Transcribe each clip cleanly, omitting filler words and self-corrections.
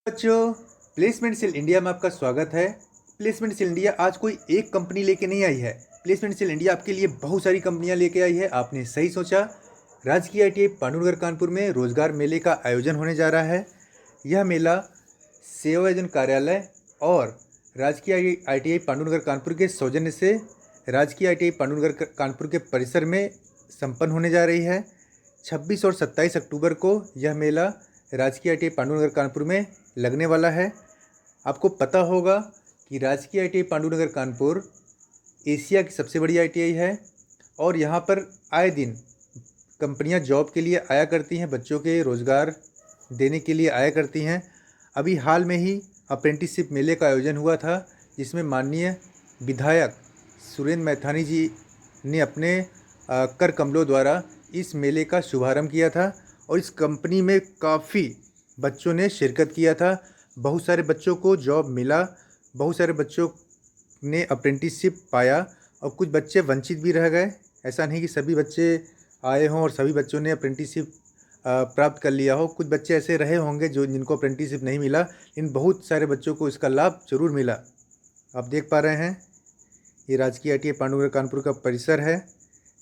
बच्चों, placement cell India में आपका स्वागत है। प्लेसमेंट सेल इंडिया आज कोई एक कंपनी लेके नहीं आई है। प्लेसमेंट सेल इंडिया आपके लिए बहुत सारी कंपनियां लेके आई है। आपने सही सोचा। राजकीय ITI पांडुनगर कानपुर में रोजगार मेले का आयोजन होने जा रहा है। यह मेला सेवा योजन कार्यालय और राजकीय ITI पांडुनगर कानपुर के सौजन्य से राजकीय ITI पांडुनगर कानपुर के परिसर में संपन्न होने जा रही है। 26 और 27 अक्टूबर को यह मेला राजकीय ITI पांडुनगर कानपुर में लगने वाला है। आपको पता होगा कि राजकीय ITI पांडुनगर कानपुर एशिया की सबसे बड़ी ITI है और यहाँ पर आए दिन कंपनियाँ जॉब के लिए आया करती हैं, बच्चों के रोज़गार देने के लिए आया करती हैं। अभी हाल में ही अप्रेंटिसशिप मेले का आयोजन हुआ था, जिसमें माननीय विधायक सुरेंद्र मैथानी जी ने अपने कर कमलों द्वारा इस मेले का शुभारंभ किया था और इस कंपनी में काफ़ी बच्चों ने शिरकत किया था। बहुत सारे बच्चों को जॉब मिला, बहुत सारे बच्चों ने अप्रेंटिसशिप पाया और कुछ बच्चे वंचित भी रह गए। ऐसा नहीं कि सभी बच्चे आए हों और सभी बच्चों ने अप्रेंटिसशिप प्राप्त कर लिया हो। कुछ बच्चे ऐसे रहे होंगे जिनको अप्रेंटिसशिप नहीं मिला, इन बहुत सारे बच्चों को इसका लाभ जरूर मिला। आप देख पा रहे हैं, ये राजकीय ITI पांडुनगर कानपुर का परिसर है,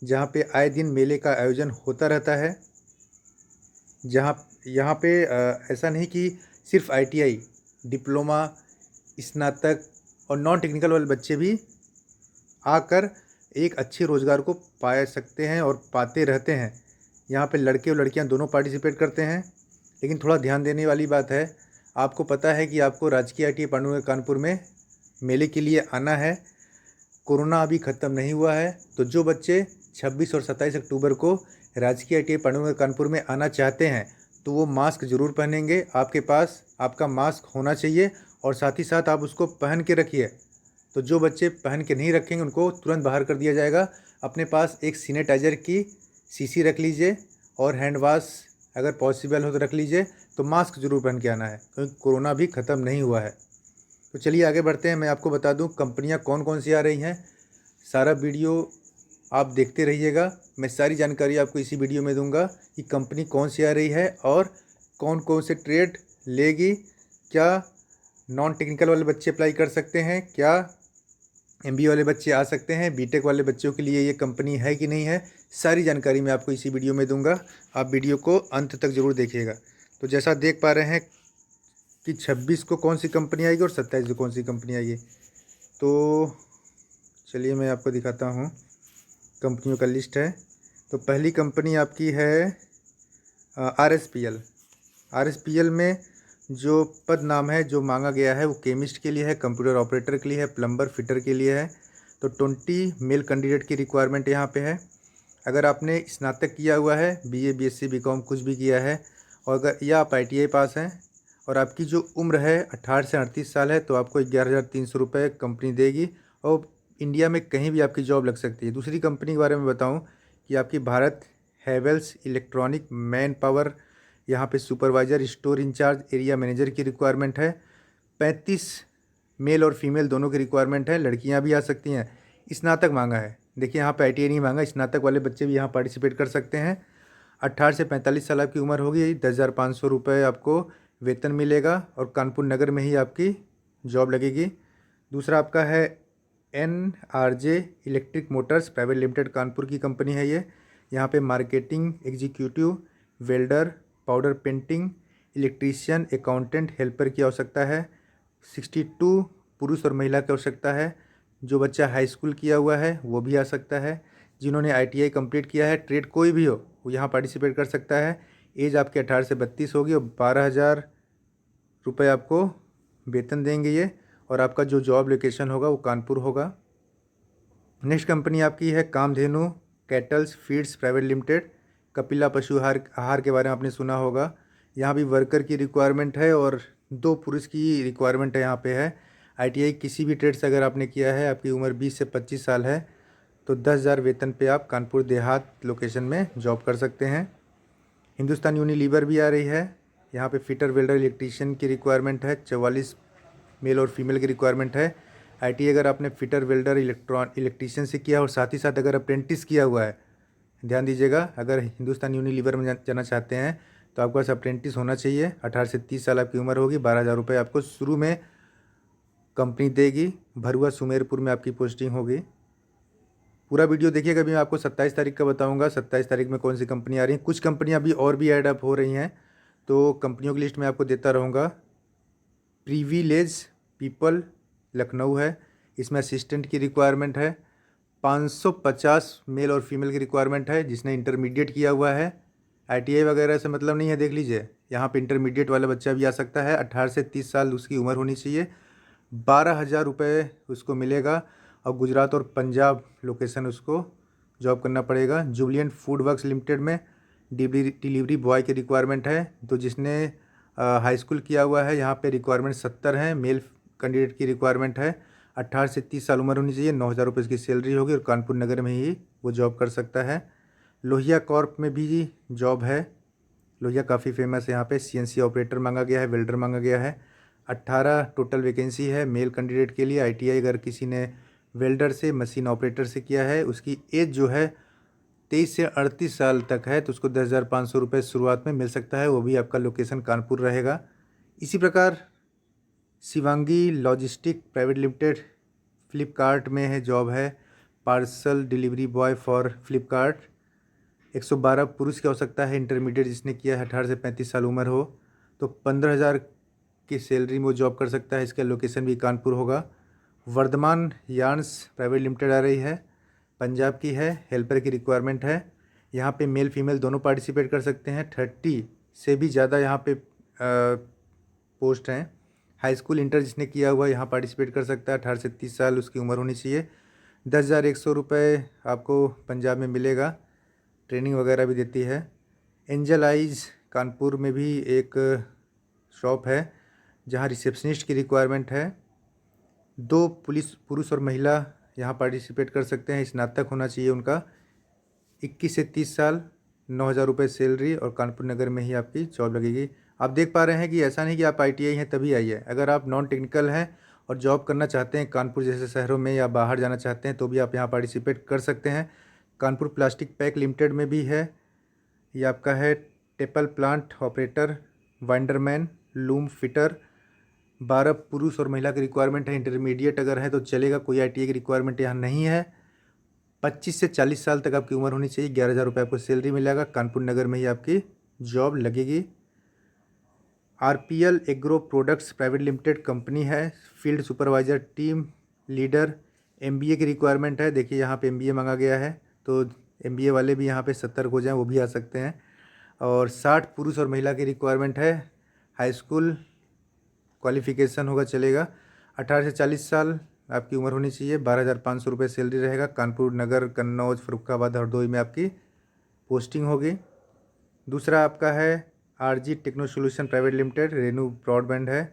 जहाँ पे आए दिन मेले का आयोजन होता रहता है। यहाँ पे ऐसा नहीं कि सिर्फ ITI, डिप्लोमा, स्नातक और नॉन टेक्निकल वाले बच्चे भी आकर एक अच्छे रोज़गार को पा सकते हैं और पाते रहते हैं। यहाँ पे लड़के और लड़कियाँ दोनों पार्टिसिपेट करते हैं। लेकिन थोड़ा ध्यान देने वाली बात है, आपको पता है कि आपको राजकीय ITI पांडुनगर कानपुर में मेले के लिए आना है। कोरोना अभी ख़त्म नहीं हुआ है, तो जो बच्चे 26 और 27 अक्टूबर को राजकीय ITI पांडुनगर कानपुर में आना चाहते हैं तो वो मास्क ज़रूर पहनेंगे। आपके पास आपका मास्क होना चाहिए और साथ ही साथ आप उसको पहन के रखिए। तो जो बच्चे पहन के नहीं रखेंगे उनको तुरंत बाहर कर दिया जाएगा। अपने पास एक सैनिटाइज़र की शीशी रख लीजिए और हैंड वाश अगर पॉसिबल हो तो रख लीजिए। तो मास्क ज़रूर पहन के आना है, क्योंकि कोरोना भी ख़त्म नहीं हुआ है। तो चलिए आगे बढ़ते हैं। मैं आपको बता दूं कंपनियां कौन कौन सी आ रही हैं। सारा वीडियो आप देखते रहिएगा। मैं सारी जानकारी आपको इसी वीडियो में दूंगा कि कंपनी कौन सी आ रही है और कौन कौन से ट्रेड लेगी। क्या नॉन टेक्निकल वाले बच्चे अप्लाई कर सकते हैं, क्या MBA वाले बच्चे आ सकते हैं, BTech वाले बच्चों के लिए ये कंपनी है कि नहीं है, सारी जानकारी मैं आपको इसी वीडियो में दूंगा। आप वीडियो को अंत तक ज़रूर देखिएगा। तो जैसा देख पा रहे हैं कि 26 को कौन सी कंपनी आएगी और 27 को कौन सी कंपनी आएगी। तो चलिए मैं आपको दिखाता हूँ, कंपनियों का लिस्ट है। तो पहली कंपनी आपकी है RSPL। RSPL में जो पद नाम है जो मांगा गया है वो केमिस्ट के लिए है, कंप्यूटर ऑपरेटर के लिए है, प्लम्बर फिटर के लिए है। तो 20 मेल कैंडिडेट की रिक्वायरमेंट यहाँ पे है। अगर आपने स्नातक किया हुआ है, BA BSc BCom कुछ भी किया है, और अगर या आप ITI पास हैं और आपकी जो उम्र है 18 से 38 साल है, तो आपको 11,300 रुपये कंपनी देगी और इंडिया में कहीं भी आपकी जॉब लग सकती है। दूसरी कंपनी के बारे में बताऊं कि आपकी Bharat Havells electronic man power, यहाँ पे supervisor, store incharge, area manager की रिक्वायरमेंट है। 35 मेल और फीमेल दोनों की रिक्वायरमेंट है। लड़कियाँ भी आ सकती हैं। स्नातक मांगा है, देखिए यहाँ पे ITI नहीं मांगा, स्नातक वाले बच्चे भी यहाँ पार्टिसिपेट कर सकते हैं। 18 से 45 साल आपकी उम्र होगी, 10,500 रुपये आपको वेतन मिलेगा और कानपुर नगर में ही आपकी जॉब लगेगी। दूसरा आपका है NRJ electric Motors private limited, Kanpur की कंपनी है ये। यहाँ पे marketing executive, welder, powder painting, electrician, accountant, helper की आवश्यकता है। 62 पुरुष और महिला की आवश्यकता है। जो बच्चा हाई स्कूल किया हुआ है वो भी आ सकता है। जिन्होंने ITI कंप्लीट किया है, ट्रेड कोई भी हो, वो यहाँ पार्टिसिपेट कर सकता है। एज आपके 18 से 32 होगी और 12,000 रुपये आपको वेतन देंगे ये, और आपका जो जॉब लोकेशन होगा वो कानपुर होगा। नेक्स्ट कंपनी आपकी है Kamdhenu cattles feeds private limited. Kapila पशु आहार आहार के बारे में आपने सुना होगा। यहाँ भी वर्कर की रिक्वायरमेंट है और 2 पुरुष की रिक्वायरमेंट है यहाँ पे है। ITI किसी भी ट्रेड से अगर आपने किया है, आपकी उम्र 20 से 25 साल है, तो 10,000 वेतन पे आप कानपुर देहात लोकेशन में जॉब कर सकते हैं। हिंदुस्तान यूनिलीवर भी आ रही है। यहाँ पे फिटर, वेल्डर, इलेक्ट्रीशियन की रिक्वायरमेंट है। 44 मेल और फीमेल की रिक्वायरमेंट है। ITI अगर आपने फिटर, वेल्डर, इलेक्ट्रीशियन से किया और साथ ही साथ अगर अप्रेंटिस किया हुआ है, ध्यान दीजिएगा, अगर हिंदुस्तान यूनिलीवर में जाना चाहते हैं तो आपके पास अप्रेंटिस होना चाहिए। 18 से 30 साल आपकी उम्र होगी। 12,000 रुपये आपको शुरू में कंपनी देगी। भरुआ सुमेरपुर में आपकी पोस्टिंग होगी। पूरा वीडियो देखिएगा। अभी मैं आपको 27 तारीख का बताऊंगा, 27 तारीख में कौन सी कंपनी आ रही हैं। कुछ कंपनियां अभी और भी ऐड अप हो रही हैं, तो कंपनियों की लिस्ट मैं आपको देता रहूँगा। प्रिविलेज पीपल लखनऊ है, इसमें असिस्टेंट की रिक्वायरमेंट है। 550 मेल और फीमेल की रिक्वायरमेंट है, जिसने इंटरमीडिएट किया हुआ है। ITI वगैरह से मतलब नहीं है, देख लीजिए। यहाँ पे इंटरमीडिएट वाला बच्चा भी आ सकता है। 18 से 30 साल उसकी उम्र होनी चाहिए। 12,000 रुपये उसको मिलेगा और गुजरात और पंजाब लोकेशन उसको जॉब करना पड़ेगा। जुबिलिएंट फूड वर्क्स लिमिटेड में डिलीवरी बॉय की रिक्वायरमेंट है, तो जिसने हाई स्कूल किया हुआ है। यहाँ पे रिक्वायरमेंट 70 है। मेल कैंडिडेट की रिक्वायरमेंट है। 18 से 30 साल उम्र होनी चाहिए। 9,000 रुपये इसकी सैलरी होगी और कानपुर नगर में ही वो जॉब कर सकता है। लोहिया कॉर्प में भी जॉब है। लोहिया काफ़ी फेमस है। यहाँ पे CNC ऑपरेटर मांगा गया है, वेल्डर मांगा गया है। 18 टोटल वैकेंसी है मेल कैंडिडेट के लिए। ITI अगर किसी ने वेल्डर से, मशीन ऑपरेटर से किया है, उसकी एज जो है 23 से 38 साल तक है, तो उसको 10,500 रुपये शुरुआत में मिल सकता है। वो भी आपका लोकेशन कानपुर रहेगा। इसी प्रकार Shivangi logistic private limited Flipkart में है, जॉब है। Parcel delivery boy for Flipkart. 112 पुरुष की आवश्यकता है। इंटरमीडिएट जिसने किया है, 18 से 35 साल उम्र हो, तो 15,000 की सैलरी में वो जॉब कर सकता है। इसका लोकेशन भी कानपुर होगा। वर्धमान यार्न्स प्राइवेट लिमिटेड आ रही है, पंजाब की है। हेल्पर की रिक्वायरमेंट है। यहाँ पे मेल फीमेल दोनों पार्टिसिपेट कर सकते हैं। 30 से भी ज़्यादा यहाँ पे पोस्ट हैं। हाई स्कूल इंटर जिसने किया हुआ यहाँ पार्टिसिपेट कर सकता है। 18 से 30 साल उसकी उम्र होनी चाहिए। 10,100 रुपये आपको पंजाब में मिलेगा। ट्रेनिंग वगैरह भी देती है। एंजल आइज कानपुर में भी एक शॉप है, जहाँ रिसेप्शनिस्ट की रिक्वायरमेंट है। 2 पुरुष और महिला यहाँ पार्टिसिपेट कर सकते हैं। स्नातक होना चाहिए उनका। 21 से 30 साल, 9,000 रुपये सैलरी और कानपुर नगर में ही आपकी जॉब लगेगी। आप देख पा रहे हैं कि ऐसा नहीं कि आप ITI हैं तभी आइए। अगर आप नॉन टेक्निकल हैं और जॉब करना चाहते हैं कानपुर जैसे शहरों में, या बाहर जाना चाहते हैं, तो भी आप यहाँ पार्टिसिपेट कर सकते हैं। कानपुर प्लास्टिक पैक लिमिटेड में भी है। ये आपका है टेपल plant operator, winderman, loom fitter. 12 पुरुष और महिला की रिक्वायरमेंट है। इंटरमीडिएट अगर है तो चलेगा, कोई ITI की रिक्वायरमेंट यहाँ नहीं है। 25 से 40 साल तक आपकी उम्र होनी चाहिए। 11,000 रुपये आपको सैलरी मिलेगा। कानपुर नगर में ही आपकी जॉब लगेगी। RPL agro products private limited company है। Field supervisor, team leader, MBA की रिक्वायरमेंट है। देखिए यहाँ पे MBA मांगा गया है, तो MBA वाले भी यहाँ पे सतर्क हो जाएं, वो भी आ सकते हैं। और 60 पुरुष और महिला की रिक्वायरमेंट है। हाई स्कूल क्वालिफिकेशन होगा, चलेगा। 18 से 40 साल आपकी उम्र होनी चाहिए। 12,500 रुपये सैलरी रहेगा। कानपुर नगर, कन्नौज, फर्रुखाबाद, हरदोई में आपकी पोस्टिंग होगी। दूसरा आपका है RG techno solution private limited, Renu broadband है।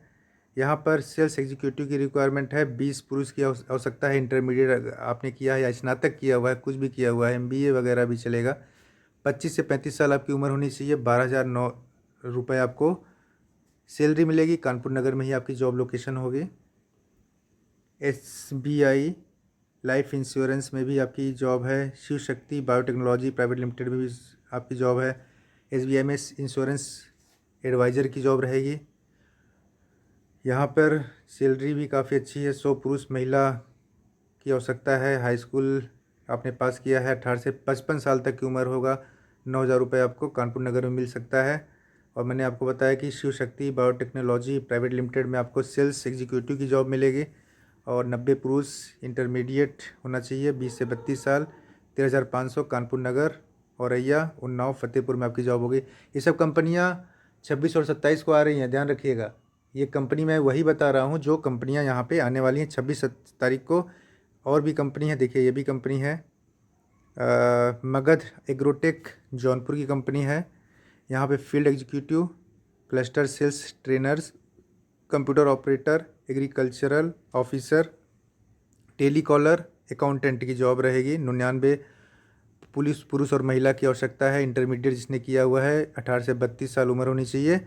यहाँ पर सेल्स एग्जीक्यूटिव की रिक्वायरमेंट है। 20 पुरुष की आवश्यकता है। इंटरमीडिएट आपने किया है या स्नातक किया हुआ है, कुछ भी किया हुआ है, MBA वगैरह भी चलेगा। 25 से 35 साल आपकी उम्र होनी चाहिए। 12,009 रुपये आपको सैलरी मिलेगी। कानपुर नगर में ही आपकी जॉब लोकेशन होगी। SBI लाइफ इंश्योरेंस में भी आपकी जॉब है। Shiv Shakti biotechnology private limited में भी आपकी जॉब है। SBI में इंश्योरेंस एडवाइज़र की जॉब रहेगी। यहाँ पर सैलरी भी काफ़ी अच्छी है। 100 पुरुष महिला की आवश्यकता है। हाई स्कूल आपने पास किया है। 18 से 55 साल तक की उम्र होगा। 9,000 रुपये आपको कानपुर नगर में मिल सकता है। और मैंने आपको बताया कि Shiv Shakti biotechnology private limited में आपको सेल्स एग्जीक्यूटिव की जॉब मिलेगी। और 90 पुरुष, इंटरमीडिएट होना चाहिए, 20 से 32 साल, 13,500 कानपुर नगर, औरैया, उन्नाव, फतेहपुर में आपकी जॉब होगी। ये सब कंपनियां 26 और 27 को आ रही हैं, ध्यान रखिएगा। ये कंपनी मैं वही बता रहा हूँ जो कंपनियां यहाँ पे आने वाली हैं 26 तारीख को। और भी कंपनी है, देखिए ये भी कंपनी है, मगध एग्रोटेक जौनपुर की कंपनी है। यहाँ पे field executive, cluster sales trainers, computer operator, agricultural officer, telecaller, accountant की जॉब रहेगी। 99 पुलिस पुरुष और महिला की आवश्यकता है। इंटरमीडिएट जिसने किया हुआ है, 18 से 32 साल उम्र होनी चाहिए।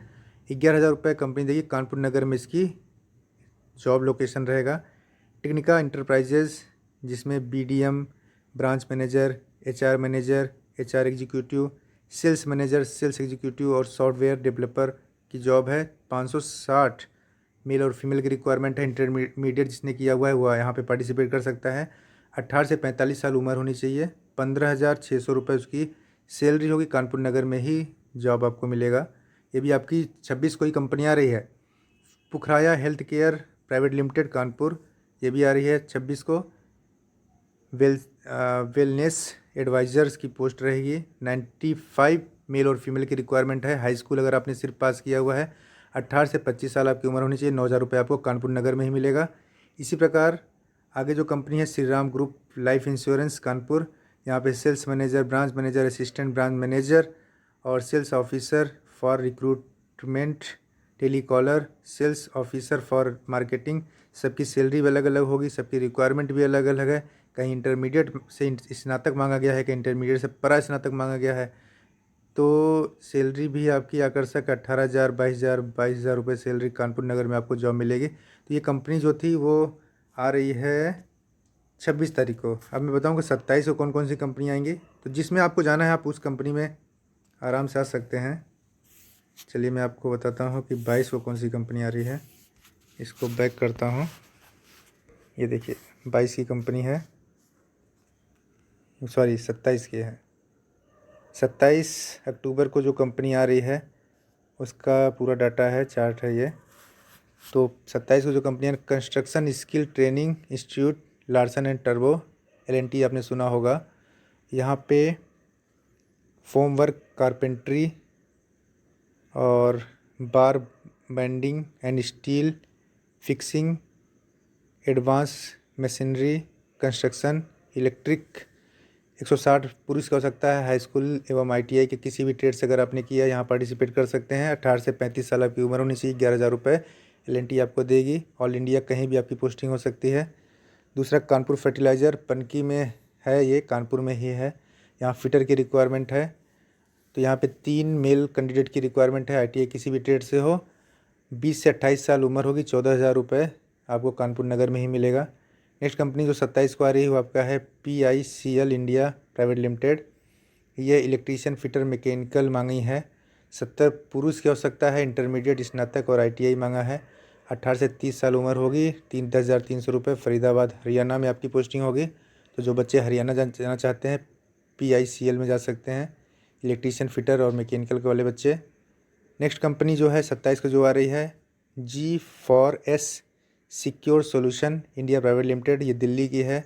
11,000 रुपये कंपनी देगी। कानपुर नगर में इसकी जॉब लोकेशन रहेगा। टेक्निका इंटरप्राइजेज जिसमें BDM, branch manager, HR manager, HR executive, sales manager, sales executive और सॉफ्टवेयर डेवलपर की जॉब है। 560 मेल और फीमेल की रिक्वायरमेंट है। इंटरमीडिएट जिसने किया हुआ है वह यहाँ पे पार्टिसिपेट कर सकता है। 18 से 45 साल उम्र होनी चाहिए। 15,600 रुपये उसकी सैलरी होगी। कानपुर नगर में ही जॉब आपको मिलेगा। ये भी आपकी 26 को ही कंपनी आ रही है। Pukhrayan health care private limited Kanpur, ये भी आ रही है 26 को। वेलनेस एडवाइज़र्स की पोस्ट रहेगी। 95 मेल और फीमेल की रिक्वायरमेंट है। हाई स्कूल अगर आपने सिर्फ पास किया हुआ है। 18 से 25 साल आपकी उम्र होनी चाहिए। 9,000 रुपये आपको कानपुर नगर में ही मिलेगा। इसी प्रकार आगे जो कंपनी है Shri Ram group life insurance Kanpur, यहाँ पे sales manager, branch manager, assistant branch manager और sales officer for recruitment, telecaller, sales officer for marketing, सबकी सैलरी भी अलग अलग होगी, सबकी रिक्वायरमेंट भी अलग अलग है। कहीं इंटरमीडिएट से स्नातक मांगा गया है, कहीं इंटरमीडिएट से परा स्नातक मांगा गया है। तो सैलरी भी आपकी आकर्षक 18,000, 22,000 रुपये सैलरी कानपुर नगर में आपको जॉब मिलेगी। तो ये कंपनी जो थी वो आ रही है 26 तारीख को। अब मैं बताऊँगा 27 को कौन कौन सी कंपनी आएंगी। तो जिसमें आपको जाना है आप उस कंपनी में आराम से आ सकते हैं। चलिए मैं आपको बताता हूँ कि 22 को कौन सी कंपनी आ रही है। इसको बैक करता हूँ। ये देखिए 22 की कंपनी है, सॉरी 27 की है। 27 अक्टूबर को जो कंपनी आ रही है उसका पूरा डाटा है, चार्ट है ये। तो 27 को जो कंपनी है, construction skill training institute, Larsen and turbo, LNT आपने सुना होगा। यहाँ पे फोम वर्क, कारपेंट्री और बार bending and steel fixing, advance machinery, construction, electric. 160 पुरुष का हो सकता है। हाई स्कूल एवं ITI के किसी भी ट्रेड से अगर आपने किया यहाँ पार्टिसिपेट कर सकते हैं। 18 से 35 साल आपकी उम्र होनी चाहिए। 11,000 रुपये LNT आपको देगी। ऑल इंडिया कहीं भी आपकी पोस्टिंग हो सकती है। दूसरा कानपुर फर्टिलाइज़र पनकी में है, ये कानपुर में ही है। यहाँ फिटर की रिक्वायरमेंट है। तो यहाँ पे 3 मेल कैंडिडेट की रिक्वायरमेंट है। ITI किसी भी ट्रेड से हो। 20 से 28 साल उम्र होगी। 14,000 रुपये आपको कानपुर नगर में ही मिलेगा। नेक्स्ट कंपनी जो 27 को आ रही है वो आपका है PICL इंडिया प्राइवेट लिमिटेड। ये इलेक्ट्रीशियन, फिटर, मैकेनिकल मांगी है। 70 पुरुष की आवश्यकता है। इंटरमीडिएट, स्नातक और ITI मांगा है। 18 से 30 साल उम्र होगी। 10,300 रुपये। फरीदाबाद हरियाणा में आपकी पोस्टिंग होगी। तो जो बच्चे हरियाणा जाना चाहते हैं PICL में जा सकते हैं, इलेक्ट्रीशियन, फिटर और मैकेनिकल के वाले बच्चे। नेक्स्ट कंपनी जो है 27 को जो आ रही है G4S secure solution India private limited, ये दिल्ली की है।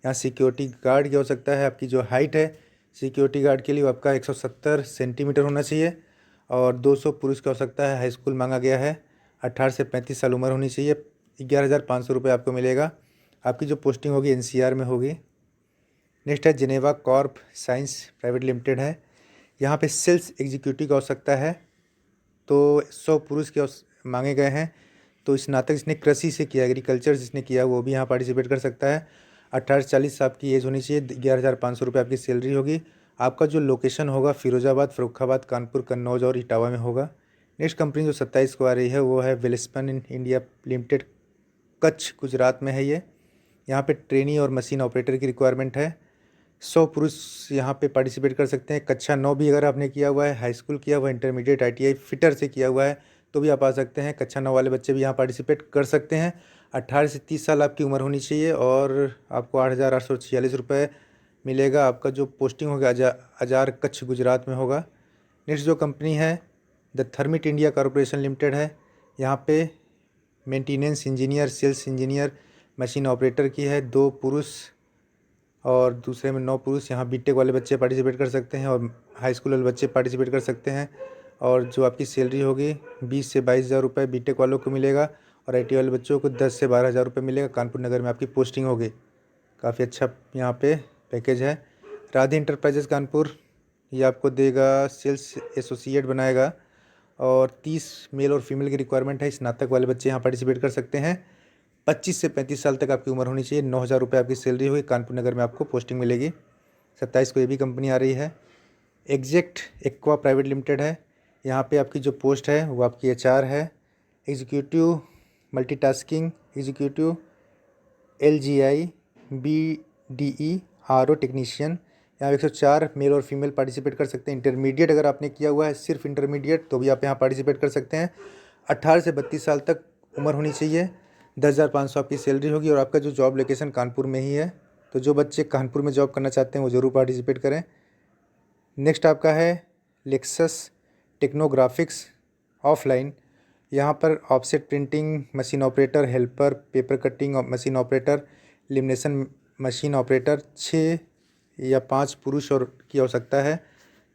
यहाँ सिक्योरिटी गार्ड की हो सकता है। आपकी जो हाइट है सिक्योरिटी गार्ड के लिए वो आपका 170 सेंटीमीटर होना चाहिए और 200 पुरुष की हो सकता है। हाई स्कूल मांगा गया है। 18 से 35 साल उम्र होनी चाहिए। 11,500 रुपये आपको मिलेगा। आपकी जो पोस्टिंग होगी NCR में होगी। नेक्स्ट है Geneva Corp science private limited है। यहाँ पे सेल्स एग्जीक्यूटिव की आवश्यकता है। तो 100 पुरुष के मांगे गए हैं। तो स्नातक जिसने कृषि से किया, एग्रीकल्चर जिसने किया, वो भी यहाँ पार्टिसिपेट कर सकता है। 18 से 40 आपकी एज होनी चाहिए। 11,500 रुपये आपकी सैलरी होगी। आपका जो लोकेशन होगा फिरोजाबाद, फर्रुखाबाद, कानपुर, कन्नौज और इटावा में होगा। नेक्स्ट कंपनी जो 27 को आ रही है वो है वेलस्पन इंडिया लिमिटेड, कच्छ गुजरात में है ये। यहाँ पे ट्रेनी और मशीन ऑपरेटर की रिक्वायरमेंट है। 100 पुरुष यहाँ पे पार्टिसिपेट कर सकते हैं। कक्षा 9 भी अगर आपने किया हुआ है, हाई स्कूल किया हुआ है, इंटरमीडिएट, ITI, फिटर से किया हुआ है तो भी आप आ सकते हैं। कक्षा 9 वाले बच्चे भी यहाँ पार्टिसिपेट कर सकते हैं। 18 से 30 साल आपकी उम्र होनी चाहिए और आपको 8,846 रुपये मिलेगा। आपका जो पोस्टिंग होगा अजार कच्छ गुजरात में होगा। नेक्स्ट जो कंपनी है the Thermit India corporation limited है। यहाँ पे maintenance engineer, sales engineer, machine operator की है। 2 पुरुष और दूसरे में 9 पुरुष। यहाँ बीटेक वाले बच्चे पार्टिसिपेट कर सकते हैं और हाई स्कूल वाले बच्चे पार्टिसिपेट कर सकते हैं। और जो आपकी सैलरी होगी 20 से 22,000 रुपये बीटेक वालों को मिलेगा और ITI वाले बच्चों को 10 से 12,000 रुपये मिलेगा। कानपुर नगर में आपकी पोस्टिंग होगी। काफ़ी अच्छा यहाँ पे पैकेज है। राधे इंटरप्राइजेस कानपुर, ये आपको देगा, सेल्स एसोसिएट बनाएगा और 30 मेल और फीमेल की रिक्वायरमेंट है। स्नातक वाले बच्चे यहाँ पार्टिसिपेट कर सकते हैं। 25 से 35 साल तक आपकी उम्र होनी चाहिए। 9,000 रुपये आपकी सैलरी होगी। कानपुर नगर में आपको पोस्टिंग मिलेगी। 27 को ये भी कंपनी आ रही है। एग्जैक्ट एक्वा प्राइवेट लिमिटेड है। यहाँ पे आपकी जो पोस्ट है वो आपकी HR है। Executive multitasking executive, LGI, BDE, RO technician, यहाँ 104 मेल और फीमेल पार्टिसिपेट कर सकते हैं। इंटरमीडिएट अगर आपने किया हुआ है, सिर्फ इंटरमीडिएट, तो भी आप यहाँ पार्टिसिपेट कर सकते हैं। 18 से 32 साल तक उम्र होनी चाहिए। 10,500 आपकी सैलरी होगी और आपका जो जॉब लोकेशन कानपुर में ही है। तो जो बच्चे कानपुर में जॉब करना चाहते हैं वो ज़रूर पार्टिसिपेट करें। नेक्स्ट आपका है लेक्सस टेक्नोग्राफिक्स ऑफलाइन। यहाँ पर offset printing machine operator, helper, paper cutting machine operator, lamination machine operator 6 या 5 पुरुष और की आवश्यकता है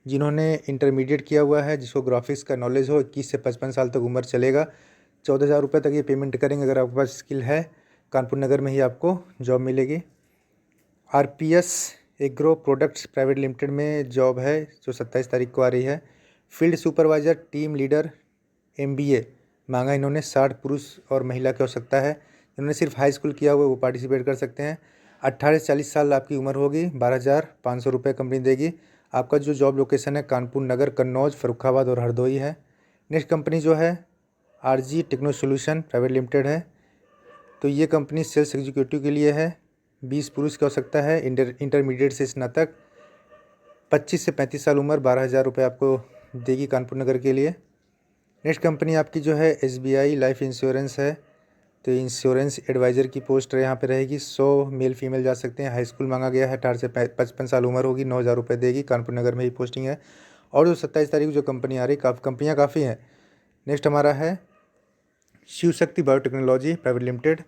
जिन्होंने इंटरमीडिएट किया हुआ है, जिसको ग्राफिक्स का नॉलेज हो। 21 से 55 साल तक उम्र चलेगा। 14,000 रुपये तक ये पेमेंट करेंगे अगर आपके पास स्किल है। कानपुर नगर में ही आपको जॉब मिलेगी। RPS agro products private limited में जॉब है जो 27 तारीख को आ रही है। Field supervisor, team leader, MBA मांगा इन्होंने। 60 पुरुष और महिला की आवश्यकता है। जिन्होंने सिर्फ हाई स्कूल किया हुआ है वो पार्टिसिपेट कर सकते हैं। 18 से 40 साल आपकी उम्र होगी। 12,500 रुपये कंपनी देगी। आपका जो जॉब लोकेशन है कानपुर नगर, कन्नौज, फर्रुखाबाद और हरदोई है। नेक्स्ट कंपनी जो है RG techno solution private limited है। तो ये कंपनी सेल्स एग्जीक्यूटिव के लिए है। 20 पुरुष की आवश्यकता है, इंटरमीडिएट से स्नातक। 25 से 35 साल उम्र, 12,000 रुपये आपको देगी कानपुर नगर के लिए। नेक्स्ट कंपनी आपकी जो है SBI लाइफ इंश्योरेंस है। तो इंश्योरेंस एडवाइज़र की पोस्ट यहाँ पे रहेगी। 100 मेल फीमेल जा सकते हैं। हाई स्कूल मांगा गया है। 18 से 55 साल उम्र होगी। 9,000 रुपये देगी। कानपुर नगर में ही पोस्टिंग है। और जो 27 तारीख को जो कंपनी आ रही, कंपनियाँ काफ़ी हैं। नेक्स्ट हमारा है Shiv Shakti biotechnology private limited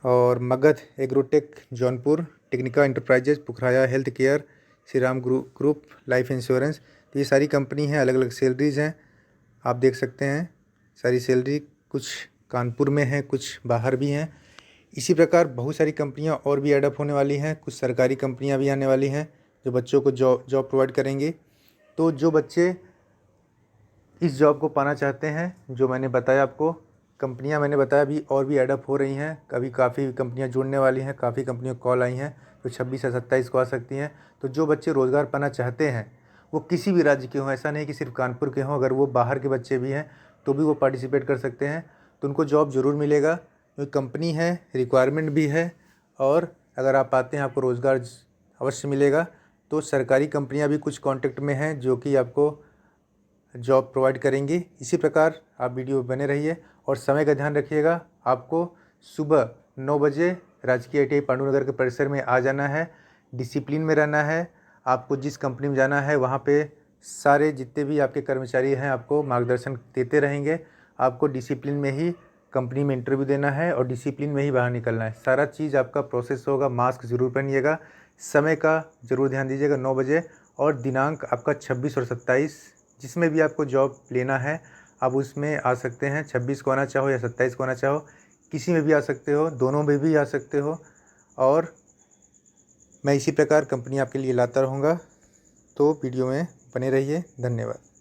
और Magadh agrotech Jaunpur, Technica enterprises Pukhrayan, health care, Shri Ram group life insurance. तो ये सारी कंपनी हैं, अलग अलग सैलरीज़ हैं, आप देख सकते हैं। सारी सैलरी कुछ कानपुर में है, कुछ बाहर भी हैं। इसी प्रकार बहुत सारी कंपनियां और भी एडअप होने वाली हैं। कुछ सरकारी कंपनियां भी आने वाली हैं जो बच्चों को जॉब प्रोवाइड करेंगी। तो जो बच्चे इस जॉब को पाना चाहते हैं, जो मैंने बताया आपको कंपनियां मैंने बताया, अभी और भी एडअप हो रही हैं। अभी काफ़ी कंपनियां जुड़ने वाली हैं। काफ़ी कंपनियों कॉल आई हैं जो 26 या 27 को आ सकती हैं। तो जो बच्चे रोज़गार पाना चाहते हैं वो किसी भी राज्य के हों, ऐसा नहीं कि सिर्फ कानपुर के हों, अगर वो बाहर के बच्चे भी हैं तो भी वो पार्टिसिपेट कर सकते हैं। तो उनको जॉब ज़रूर मिलेगा क्योंकि कंपनी है, रिक्वायरमेंट भी है और अगर आप आते हैं आपको रोज़गार अवश्य मिलेगा। तो सरकारी कंपनियां भी कुछ कॉन्टेक्ट में हैं जो कि आपको जॉब प्रोवाइड करेंगी। इसी प्रकार आप वीडियो बने रहिए और समय का ध्यान रखिएगा। आपको सुबह 9 बजे राजकीय ITI पांडुनगर के परिसर में आ जाना है। डिसिप्लिन में रहना है। आपको जिस कंपनी में जाना है वहाँ पे सारे जितने भी आपके कर्मचारी हैं आपको मार्गदर्शन देते रहेंगे। आपको डिसिप्लिन में ही कंपनी में इंटरव्यू देना है और डिसिप्लिन में ही बाहर निकलना है। सारा चीज़ आपका प्रोसेस होगा। मास्क ज़रूर पहनिएगा। समय का ज़रूर ध्यान दीजिएगा 9 बजे। और दिनांक आपका 26 और 27 जिसमें भी आपको जॉब लेना है आप उसमें आ सकते हैं। 26 को आना चाहो या 27 को आना चाहो, किसी में भी आ सकते हो, दोनों में भी आ सकते हो। और मैं इसी प्रकार कंपनी आपके लिए लाता रहूँगा। तो वीडियो में बने रहिए। धन्यवाद।